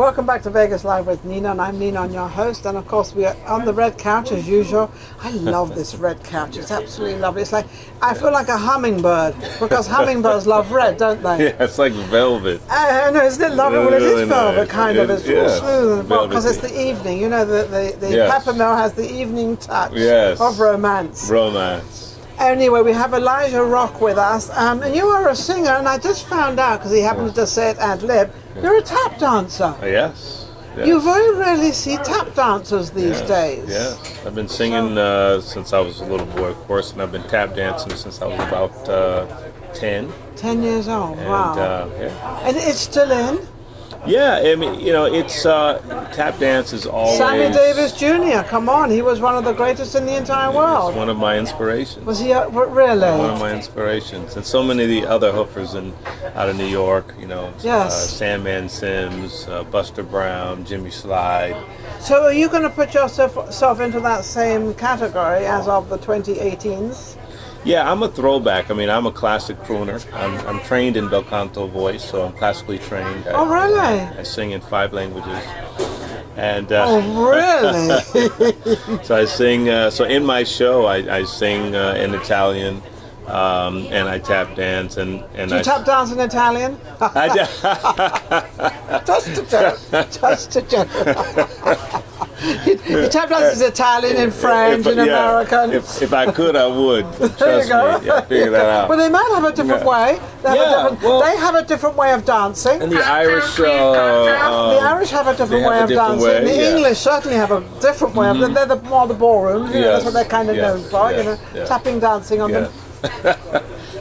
Welcome back to Vegas Live with Ninon. I'm Ninon, your host, and of course we are on the red couch as usual. I love this red couch. It's absolutely lovely. It's like, I feel like a hummingbird, because hummingbirds love red, don't they? Yeah, it's like velvet. I know, isn't it lovely? Well, it Really is velvet, nice. kind of. It's all Yes, smooth, because it's velvety. the evening. You know, the Yes. peppermill has the evening touch Yes. of romance. Romance. Anyway, we have Elijah Rock with us, and you are a singer, and I just found out, because he happened to say it ad lib, you're a tap dancer. Yes. Yes. You very rarely see tap dancers these days. Yeah, I've been singing since I was a little boy, of course, and I've been tap dancing since I was about 10. 10 years old, And, wow. yeah. And it's still in? Yeah, I mean, you know, it's tap dance is always Sammy Davis Jr., come on, he was one of the greatest in the entire world. one of my inspirations. Was he, really? One of my inspirations, and so many of the other hoofers out of New York, you know, Yes. Sandman Sims, Buster Brown, Jimmy Slide. So are you going to put yourself into that same category as of the 2018s? Yeah, I'm a throwback. I mean, I'm a classic crooner. I'm trained in bel canto voice, so I'm classically trained. Oh, really? I sing in 5 languages. And Oh, really? so I sing, so in my show, I sing in Italian, and I tap dance. And Do you tap dance in Italian? Just a joke. Just a joke. You tap dance in Italian, in French, in American. If I could, I would. Trust There you go. me. Yeah, figure that out. Well, they might have a different way. They have a different way of dancing. And the Irish, The Irish have a different way of dancing. The English certainly have a different way of. They're more the ballrooms. You know, that's what they're kind of known for. You know, tapping, dancing on them.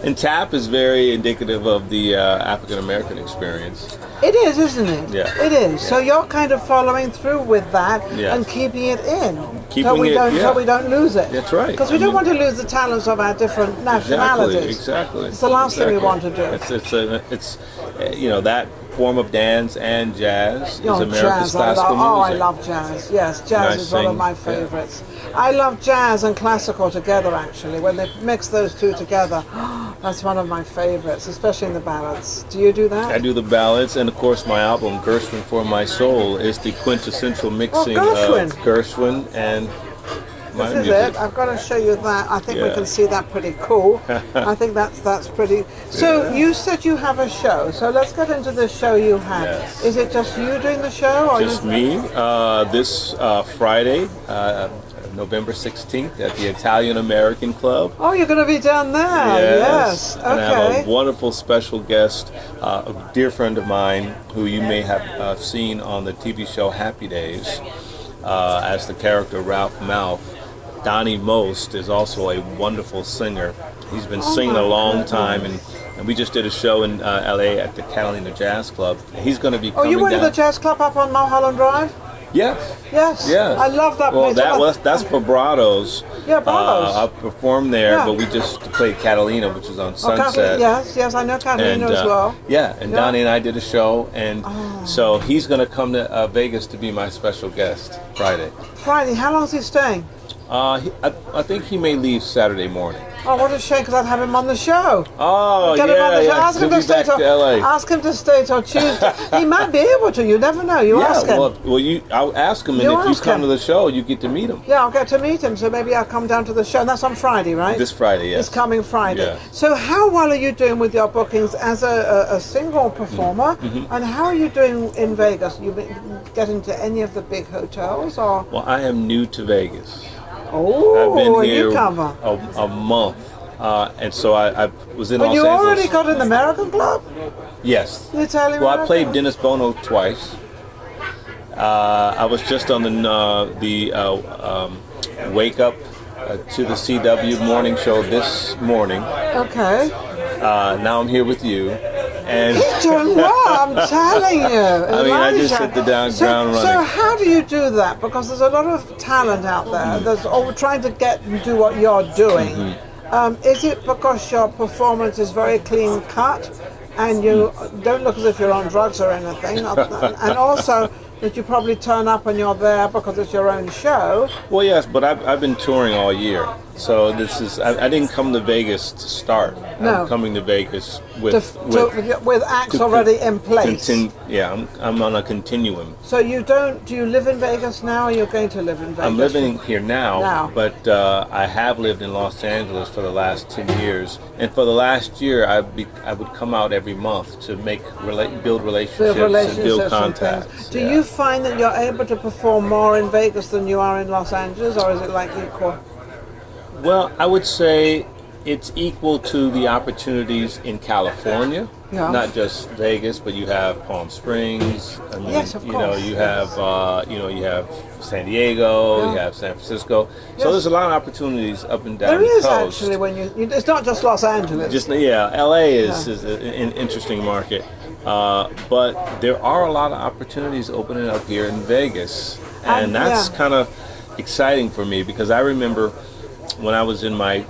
And tap is very indicative of the African American experience. It is, isn't it? Yeah. It is. So you're kind of following through with that Yes. and keeping it in. Keeping so we it- don't, yeah. so we don't lose it. That's right. Because we don't want to lose the talents of our different nationalities. Exactly. It's the last thing we want to do. It's you know, that form of dance and jazz is Oh, America's jazz, classical music. I love jazz. Yes, jazz And I is one of sing, my yeah. favorites. I love jazz and classical together, actually. When they mix those two together, that's one of my favorites, especially in the ballads. Do you do that? I do the ballads, and of course my album, Gershwin For My Soul, is the quintessential mixing of Gershwin. Gershwin and my This is music. it. I've got to show you that. I think we Yeah. can see that pretty cool. I think that's pretty. So you said you have a show. So let's get into the show you have. Yes. Is it just you doing the show, or Just you? me. This Friday, November 16th, at the Italian American Club. Oh, you're going to be down there. Yes. And I have Okay. a wonderful special guest, a dear friend of mine who you may have seen on the TV show Happy Days as the character Ralph Mouth. Donnie Most is also a wonderful singer. He's been singing a long time, and we just did a show in LA at the Catalina Jazz Club. He's going to be Oh, coming you went down. to the jazz club up on Mulholland Drive? Yes. Yes. Yes. I love that Well, place. that's Vibratos. Yeah, Bravos. I performed there, Yeah. but we just played Catalina, which is on Sunset. Catalina, yes, I know Catalina as well. Yeah, and Yeah. Donnie and I did a show, and so he's going to come to Vegas to be my special guest Friday. Friday, how long is he staying? I think he may leave Saturday morning. Oh, what a shame, because I'd have him on the show. Oh, Get him on the show. yeah. Ask him He'll to be stay back till to LA. Ask him to stay till Tuesday. He might be able to. You never know. You ask him. I'll ask him, and You if you ask come him. to the show, you get to meet him. Yeah, I'll get to meet him, so maybe I'll come down to the show. And that's on Friday, right? This Friday, yes. It's coming Friday. Yeah. So how well are you doing with your bookings as a single performer? Mm-hmm. And how are you doing in Vegas? You been getting to any of the big hotels? Or Well, I am new to Vegas. Oh, I've been a here newcomer. a month, and so I was in But Los you Angeles. already got an American club? Yes. The Italian Well, I American? played Dennis Bono twice. I was just on the Wake Up to the CW morning show this morning. Okay. Now I'm here with you, and He's doing well, I'm telling you. I mean, I just Elijah. hit the ground So running. how do you do that? Because there's a lot of talent out there that's all trying to get and do what you're doing. Mm-hmm. Is it because your performance is very clean cut and you don't look as if you're on drugs or anything? And also, that you probably turn up and you're there because it's your own show. Well, yes, but I've been touring all year. So this is, I didn't come to Vegas to start. No. I'm coming to Vegas with acts already in place. I'm on a continuum. So do you live in Vegas now, or you're going to live in Vegas? I'm living here now. But I have lived in Los Angeles for the last 10 years. And for the last year, I would come out every month to build relationships and build contacts. Do you find that you're able to perform more in Vegas than you are in Los Angeles, or is it like equal? Well, I would say it's equal to the opportunities in California, not just Vegas, but you have Palm Springs. I mean, yes, of course. You have San Diego, you have San Francisco. Yes. So there's a lot of opportunities up and down the coast. There is actually when it's not just Los Angeles. LA is an interesting market, but there are a lot of opportunities opening up here in Vegas, and that's kind of exciting for me because I remember when I was in my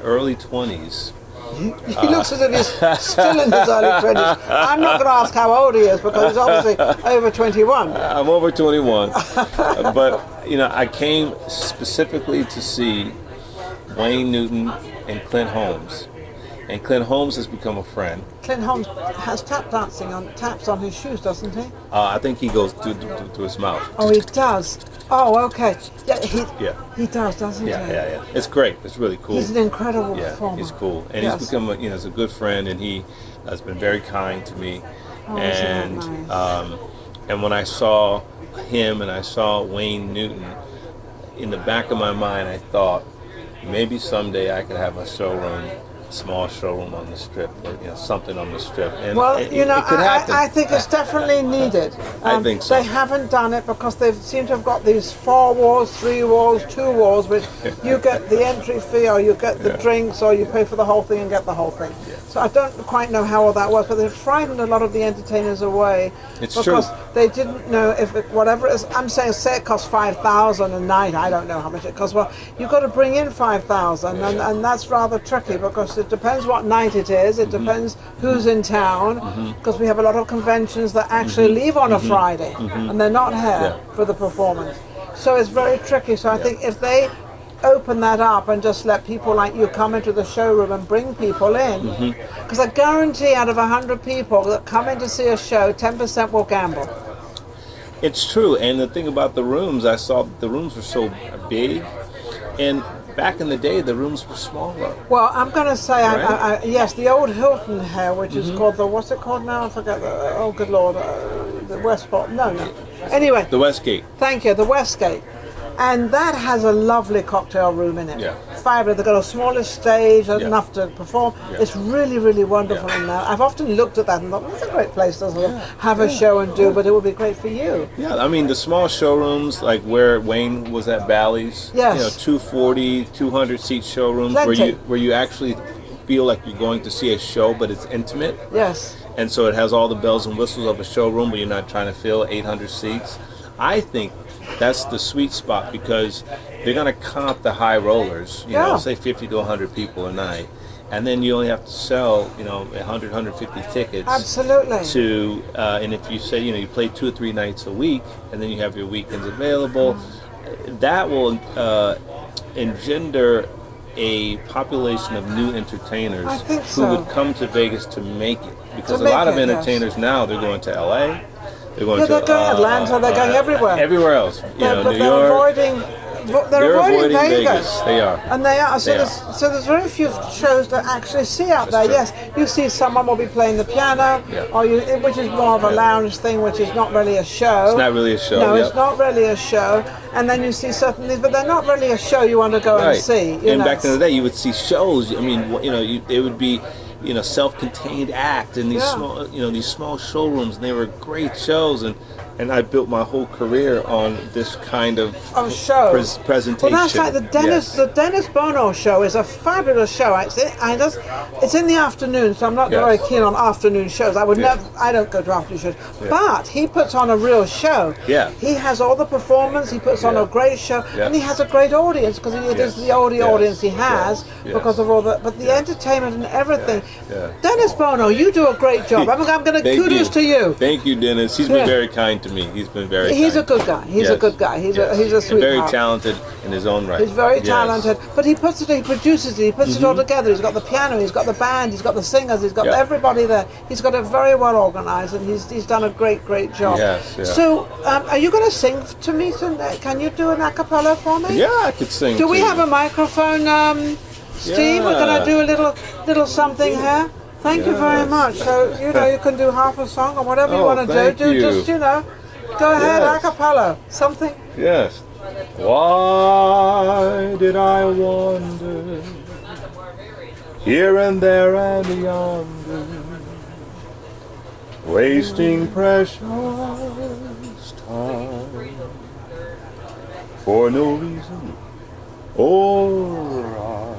early 20s. He looks as if he's still in his early 20s. I'm not going to ask how old he is because he's obviously over 21. I'm over 21. But, I came specifically to see Wayne Newton and Clint Holmes. And Clint Holmes has become a friend. Clint Holmes has taps on his shoes, doesn't he? I think he goes through his mouth. Oh, he does. Oh, okay. He does, doesn't he? Yeah. It's great. It's really cool. He's an incredible performer. He's cool, and he's become a good friend, and he has been very kind to me. Oh, and isn't that nice? And when I saw him and I saw Wayne Newton, in the back of my mind, I thought maybe someday I could have a small showroom on the Strip, or something on the Strip. And it could happen. I think it's definitely needed. I think so. They haven't done it because they seem to have got these 4 walls, 3 walls, 2 walls, which you get the entry fee, or you get the drinks, or you pay for the whole thing and get the whole thing. Yeah. So I don't quite know how all that works, but they've frightened a lot of the entertainers away. It's because true. They didn't know if whatever it is. I'm saying, say it costs $5,000 a night. I don't know how much it costs. Well, you've got to bring in $5,000, and that's rather tricky because it depends what night it is. It depends who's in town, because we have a lot of conventions that actually leave on a Friday, and they're not here for the performance. So it's very tricky. So I think if they open that up and just let people like you come into the showroom and bring people in, because I guarantee out of 100 people that come in to see a show, 10% will gamble. It's true, and the thing about the rooms, I saw the rooms were so big, and back in the day, the rooms were smaller. Well, I'm going to say, yes, the old Hilton here, which is called what's it called now? I forget. Oh, good Lord. The Westport. No. Anyway. The Westgate. Thank you, the Westgate. And that has a lovely cocktail room in it. Yeah. Fabulous. They've got a smaller stage, enough to perform. Yeah. It's really, really wonderful in there. I've often looked at that and thought, that's a great place to have a show and do, but it would be great for you. Yeah, I mean, the small showrooms, like where Wayne was at Bally's, 240, 200-seat showrooms, where you actually feel like you're going to see a show, but it's intimate. Yes. And so it has all the bells and whistles of a showroom, but you're not trying to fill 800 seats. I think that's the sweet spot because they're going to comp the high rollers, say 50 to 100 people a night. And then you only have to sell, 100, 150 tickets. Absolutely. And if you say, you play 2 or 3 nights a week, and then you have your weekends available, that will engender a population of new entertainers who would come to Vegas to make it. Because a lot of entertainers now, they're going to LA. They're going to Atlanta. They're going everywhere. Everywhere else, New York. They're avoiding Vegas. They are, and they are. So there's very few shows to actually see out there. Yes, you see someone will be playing the piano, which is more of a lounge thing, which is not really a show. It's not really a show. No, it's not really a show. And then you see certain things, but they're not really a show you want to go and see. And back in the day, you would see shows. I mean, it would be. Self-contained act in these small showrooms, and they were great shows, and I built my whole career on this kind of show presentation. Well, that's like the Dennis Bono show is a fabulous show. It's in the afternoon, so I'm not very keen on afternoon shows. I don't go to afternoon shows, but he puts on a real show. Yeah, he has all the performance. He puts on a great show, and he has a great audience because it is the only audience he has because of all the entertainment and everything. Yeah. Dennis Bono, you do a great job. I'm going to kudos to you. Thank you, Dennis. He's been very kind to to me. He's been very He's kind. a good guy. He's a Yes. good guy. He's Yes. a And sweetheart. very talented in his own right. He's very Yes. talented, but he produces it, he puts it all together. He's got the piano, he's got the band, he's got the singers, he's got Yeah. everybody there. He's got it very well organized, and he's done a great job. Yes, yeah. So, are you going to sing to me? Can you do an a cappella for me? Yeah, I could sing. Do we too. have a microphone, Steve? We're going Yeah. to do a little something here. Thank you very Yes. much. So, you can do half a song or whatever you Oh, want to thank do. you. Just, go ahead, Yes. a cappella. Something. Yes. Why did I wander here and there and yonder, wasting precious time for no reason or rhyme?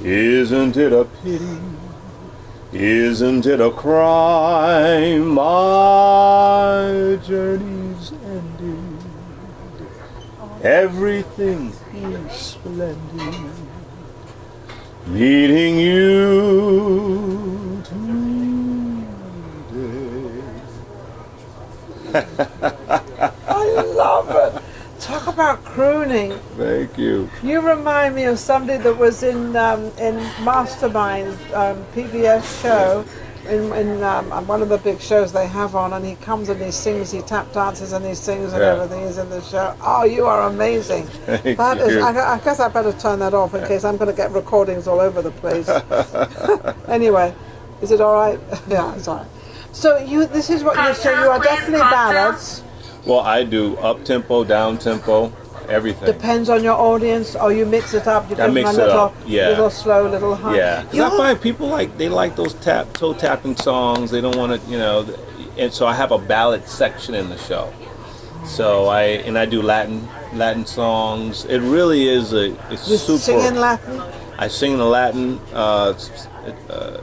Isn't it a pity? Isn't it a crime? My journey's ended. Everything is splendid. Meeting you today. I love it. Talk about crooning. Thank you. You remind me of somebody that was in Mastermind PBS show, in one of the big shows they have on, and he comes and he sings, he tap dances and he sings and Yeah. everything. He's in the show. Oh, you are amazing. Thank That is. you. I guess I better turn that off in case I'm going to get recordings all over the place. Anyway, is it all right? Yeah, it's all right. So this is what you. So you are definitely ballads. Well, I do up tempo, down tempo, everything. Depends on your audience, or you mix it up. You I give them mix a it little, up, yeah. little slow, little high. Yeah, because I find people they like those toe tapping songs. They don't want to, and so I have a ballad section in the show. So I do Latin songs. It really is it's You super. sing in Latin, I sing the Latin,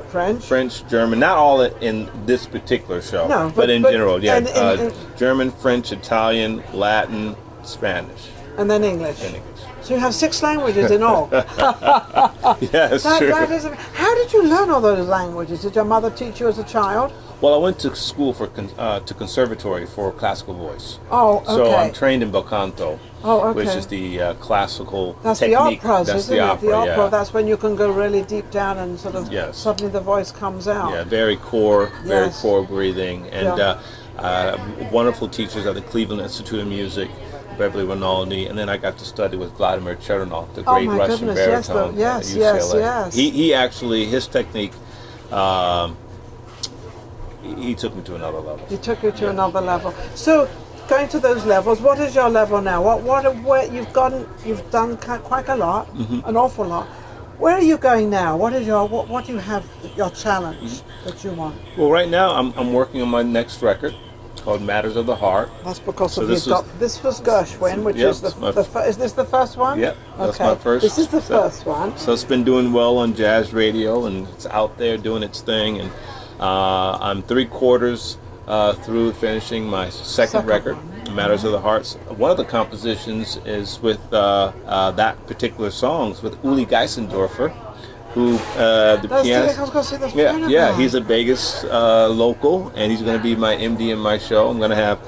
French. German. Not all in this particular show, No, but in general, yeah. and German, French, Italian, Latin, Spanish, and then English. and English. So you have 6 languages in all. Yes, true. That is, how did you learn all those languages? Did your mother teach you as a child? Well, I went to school to conservatory for classical voice. Oh, okay. So I'm trained in bel canto, Oh, okay. which is the classical That's technique. the operas, That's isn't the it? opera, The opera. yeah. That's when you can go really deep down and sort of Yes. suddenly the voice comes out. Yeah, very core Yes. breathing, and Yeah. wonderful teachers at the Cleveland Institute of Music, Beverly Rinaldi, and then I got to study with Vladimir Chernov, the Oh, great my Russian goodness, yes, baritone yes, at yes, UCLA. yes. He actually, his technique, he took me to another level. He took you to another level. So, going to those levels, what is your level now? Where you've done quite a lot, an awful lot. Where are you going now? What do you have your challenge that you want? Well, right now I'm working on my next record called Matters of the Heart. That's because So of this this was Gershwin, which Yep, is that's my- is this the first one? Yep, that's okay. my first. This is the first one. So it's been doing well on jazz radio, and it's out there doing its thing. And I'm 3/4 through finishing my second record, Matters of the Heart. One of the compositions is with that particular songs with Uli Geisendorfer, who the pianist. I was going to say that's Yeah, piano yeah, guy. he's a Vegas local, and he's going to be my MD in my show. I'm going to have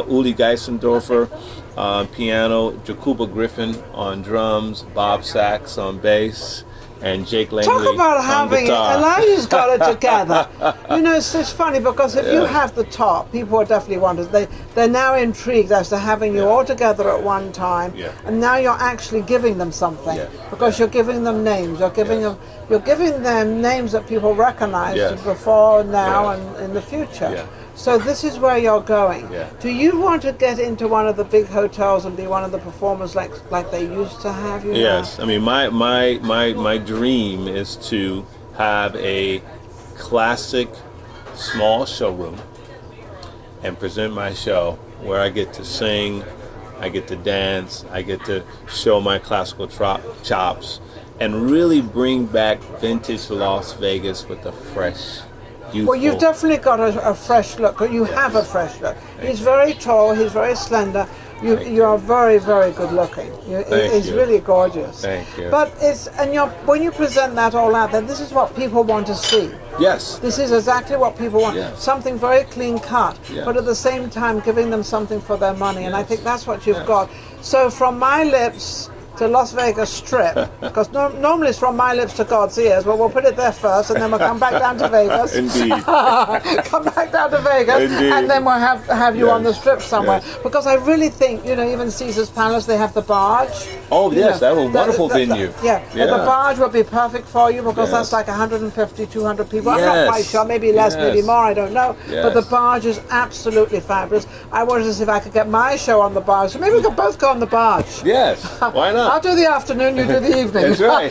Uli Geisendorfer on piano, Jacoba Griffin on drums, Bob Sachs on bass, and Jake Langley Talk about on having it. guitar. Elijah's got it together. It's funny because if you have the top, people are definitely wondering. They're now intrigued as to having you all together at one time, and now you're actually giving them something because you're giving them names. You're giving them names that people recognize before, now, and in the future. Yeah. So this is where you're going. Yeah. Do you want to get into one of the big hotels and be one of the performers like they used to have you? Yes, I mean my dream is to have a classic small showroom and present my show where I get to sing, I get to dance, I get to show my classical chops, and really bring back vintage Las Vegas with a fresh, youthful. Well, you've definitely got a fresh look. You have a fresh look. He's very tall. He's very slender. You are very, very good looking. It's really gorgeous. Thank you. But when you present that all out there, this is what people want to see. Yes. This is exactly what people want. Yes. Something very clean cut, Yes. but at the same time giving them something for their money. And I Yes. think that's what you've Yes. got. So from my lips to Las Vegas Strip, because normally it's from my lips to God's ears. Well, we'll put it there first, and then we'll come back down to Vegas. Indeed. Come back down to Vegas, Indeed. and then we'll have you on the Yes. Strip somewhere. Yes. Because I really think, even Caesar's Palace, they have the barge. Oh, yes, that was a wonderful venue. Yeah, and the barge would be perfect for you because that's like 150, 200 people. I'm not quite sure, maybe less, maybe more, I don't know. But the barge is absolutely fabulous. I wanted to see if I could get my show on the barge, so maybe we could both go on the barge. Yes, why not? I'll do the afternoon, you do the evening. That's right.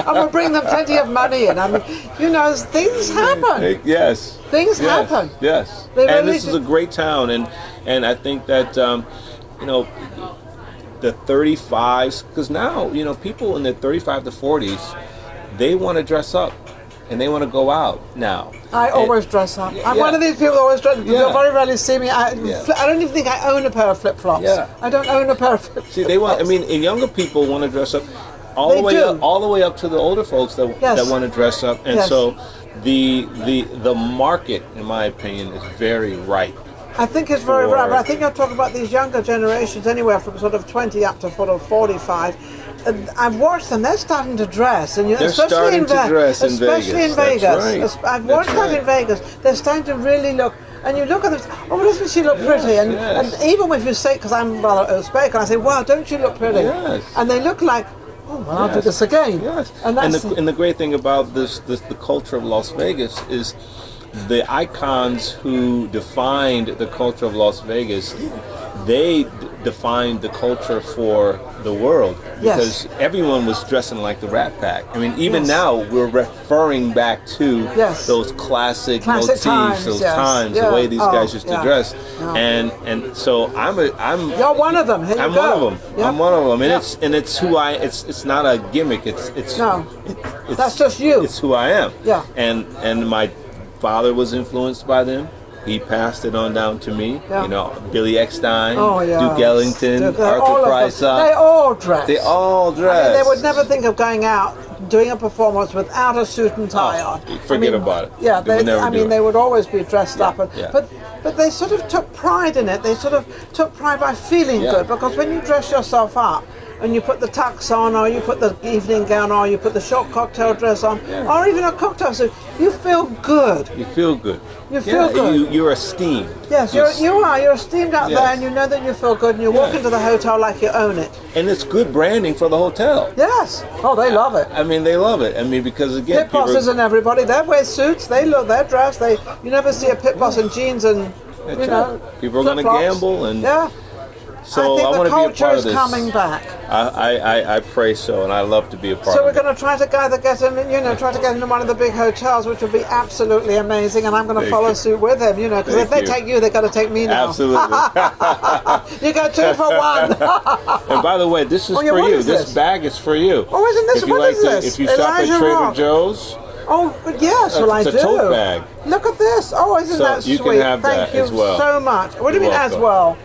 And we'll bring them plenty of money in. I mean, things happen. Yes. Things Yes. happen. Yes. They And really this is a great town, and I think that the 35s, because now people in their 35 to 40s, they want to dress up and they want to go out now. I always dress up. I'm Yeah. one of these people that always dress up. Yeah. You'll very rarely see me. I don't even think I own a pair of flip-flops. Yeah. I don't own a pair of flip-flops. See, they want. I mean, and younger people want to dress up, all They the way do. up, all the way up to the older folks that want to dress up, and Yes. so the market, in my opinion, is very ripe. I think it's very right, but I think you're talking about these younger generations, anywhere from sort of 20 up to sort of 45. I've watched them; they're starting to dress, and They're starting to dress in especially in Vegas. Vegas. That's right. I've watched that in Vegas. They're starting to really look. And you look at them, oh, doesn't she look pretty? And, Yes. and even if you say, because I'm rather Uzbek, I say, wow, don't you look pretty? Yes. And they look like, oh, well, I'll do Yes. this again. Yes. And that's And the great thing about the culture of Las Vegas is the icons who defined the culture of Las Vegas, they defined the culture for the world, because Yes. everyone was dressing like the Rat Pack. I mean, even Yes. now we're referring back to Yes. those classic Classic motifs, times, those yes. times, Yeah. the way these Oh, guys used to yeah. dress, Yeah. and so I'm You're one of them. Here you I'm go. one of them. Yeah. I'm one of them, and Yeah. it's who I. It's not a gimmick. It's No. it's That's just you. It's who I am. Yeah. And my father was influenced by them. He passed it on down to me. Yeah. Billy Eckstine, Oh, yeah. Duke Ellington, All Arthur of them. Price. They all dress. They all dress. I mean, they would never think of going out doing a performance without a suit and tie on. Forget about it. Yeah, They would never do it. they would always be dressed up, Yeah. but they sort of took pride in it. They sort of took pride by feeling Yeah. good, because when you dress yourself up and you put the tux on, or you put the evening gown on, or you put the short cocktail dress on, or even a cocktail suit, you feel good. You feel good. You feel good. You're esteemed. Yes, you're esteemed out Yes. there, and you know that you feel good, and you walk into the hotel like you own it. And it's good branding for the hotel. Yes. Oh, they love it. I mean, they love it. I mean, because again, Pit bosses and everybody, they wear suits. They're dressed. You never see a pit boss in jeans and That's right. People are going to flip-flops. gamble, and Yeah. so I I think want the to be a culture part of is this. coming back. I pray so, and I love to be a part So of we're it. going to try to get into one of the big hotels, which would be absolutely amazing. And I'm going to Thank follow you. suit with him, because if Thank they you. take you, they've got to take me now. Absolutely. You go 2 for 1. And by the way, this is Oh, yeah, for what you. is This this? bag is for you. Oh, isn't this? If you What like is this? If you shop at Elijah Trader Rock. Joe's, Oh, yes, well, I it's do. a tote bag. Look at this. Oh, isn't So that you sweet? can have Thank that you as well. so much. What do you You're mean as welcome. well?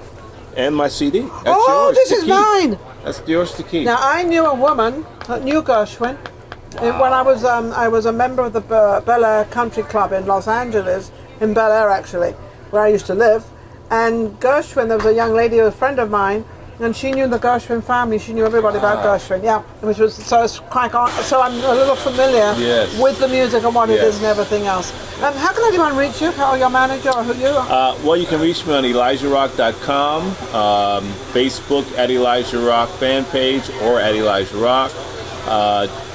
And my CD. That's Oh, yours this to is keep. mine. That's yours to keep. Now, I knew a woman that knew Gershwin when I was a member of the Bel Air Country Club in Los Angeles, in Bel Air actually, where I used to live. And Gershwin, there was a young lady, a friend of mine, and she knew the Gershwin family. She knew everybody about Gershwin. Yeah, which was so it's quite. So I'm a little familiar Yes. with the music and what it Yes. is and everything else. How can anyone reach you? Or your manager or who you? Well, you can reach me on ElijahRock.com, Facebook at Elijah Rock fan page or at Elijah Rock,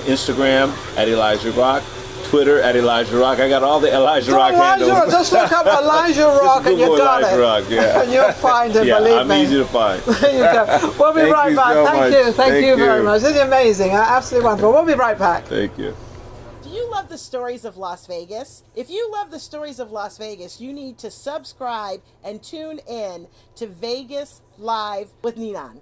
Instagram at Elijah Rock, Twitter at Elijah Rock. I got all the Elijah Rock handles. Just look up Elijah Rock and you Google got Elijah it. Rock, yeah. And you'll find it, Yeah, believe I'm me. easy to find. There you go. We'll be Thank right you back. so Thank much. you. Thank you very you. much. This is amazing. Absolutely wonderful. We'll be right back. Thank you. Do you love the stories of Las Vegas? If you love the stories of Las Vegas, you need to subscribe and tune in to Vegas Live with Ninon.